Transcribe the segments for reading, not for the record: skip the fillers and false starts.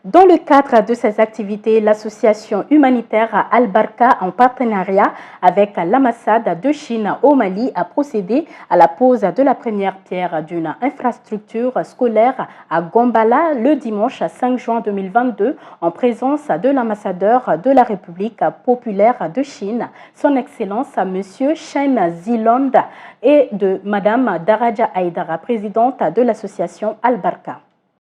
Dans le cadre de ces activités, l'association humanitaire Al-Barka, en partenariat avec l'ambassade de Chine au Mali, a procédé à la pose de la première pierre d'une infrastructure scolaire à Gombala le dimanche 5 juin 2022 en présence de l'ambassadeur de la République populaire de Chine, son Excellence M. Chen Zilong, et de Mme Daraja Aïdara, présidente de l'association Al-Barka.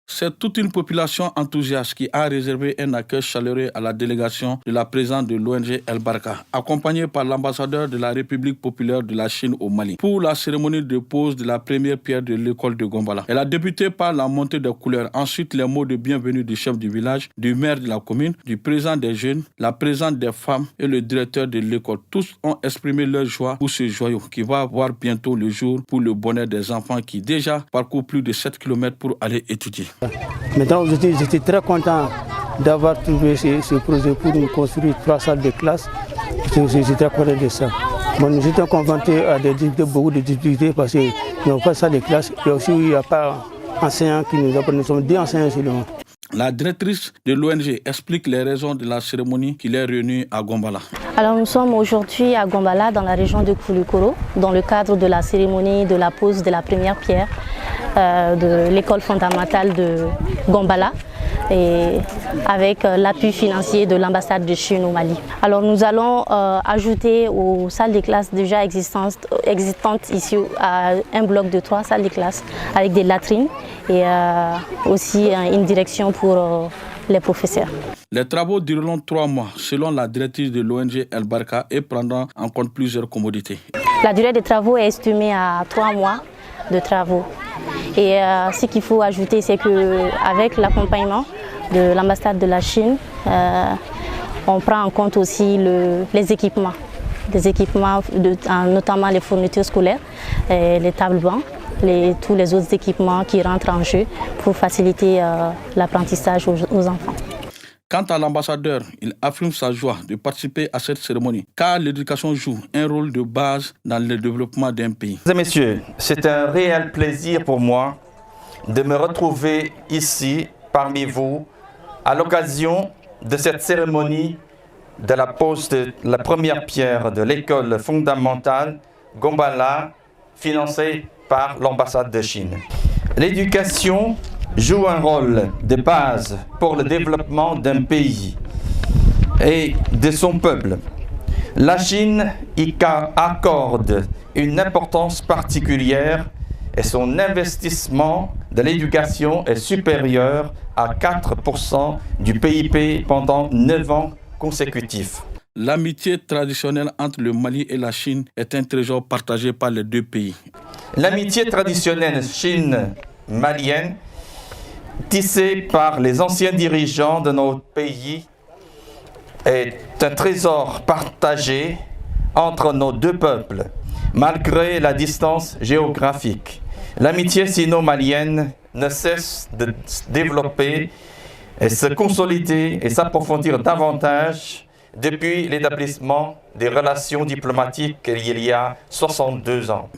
C'est toute une population enthousiaste qui a réservé un accueil chaleureux à la délégation de la présidente de l'ONG Al-Barka, accompagnée par l'ambassadeur de la République populaire de la Chine au Mali, pour la cérémonie de pose de la première pierre de l'école de Gombala. Elle a débuté par la montée des couleurs, ensuite les mots de bienvenue du chef du village, du maire de la commune, du président des jeunes, la présidente des femmes et le directeur de l'école. Tous ont exprimé leur joie pour ce joyau qui va voir bientôt le jour pour le bonheur des enfants qui déjà parcourent plus de 7 km pour aller étudier. Maintenant, j'étais très content d'avoir trouvé ce projet pour nous construire 3 salles de classe. J'étais très content de ça. Bon, j'étais confronté à beaucoup de difficultés parce qu'il n'y a pas de salle de classe et aussi il n'y a pas d'enseignants qui nous apprennent. Nous sommes 2 enseignants seulement. La directrice de l'ONG explique les raisons de la cérémonie qui les réunit à Gombala. Alors nous sommes aujourd'hui à Gombala, dans la région de Koulikoro, dans le cadre de la cérémonie de la pose de la première pierre de l'école fondamentale de Gombala, et avec l'appui financier de l'ambassade de Chine au Mali. Alors nous allons ajouter aux salles de classe déjà existantes ici à un bloc de 3 salles de classe avec des latrines et aussi une direction pour les professeurs. Les travaux dureront 3 mois selon la directrice de l'ONG Al-Barka et prendront en compte plusieurs commodités. La durée des travaux est estimée à 3 mois de travaux. Et ce qu'il faut ajouter, c'est qu'avec l'accompagnement de l'ambassade de la Chine, on prend en compte aussi les équipements. Des équipements, notamment les fournitures scolaires, les tables bancs, tous les autres équipements qui rentrent en jeu pour faciliter l'apprentissage aux enfants. Quant à l'ambassadeur, il affirme sa joie de participer à cette cérémonie, car l'éducation joue un rôle de base dans le développement d'un pays. Mesdames et messieurs, c'est un réel plaisir pour moi de me retrouver ici parmi vous à l'occasion de cette cérémonie de la pose de la première pierre de l'école fondamentale Gombala, financée par l'ambassade de Chine. L'éducation joue un rôle de base pour le développement d'un pays et de son peuple. La Chine y accorde une importance particulière et son investissement de l'éducation est supérieur à 4% du PIB pendant 9 ans consécutifs. L'amitié traditionnelle entre le Mali et la Chine est un trésor partagé par les 2 pays. L'amitié traditionnelle Chine-malienne, tissée par les anciens dirigeants de notre pays, est un trésor partagé entre nos 2 peuples, malgré la distance géographique. L'amitié sino-malienne ne cesse de se développer et se consolider et s'approfondir davantage depuis l'établissement des relations diplomatiques il y a 62 ans.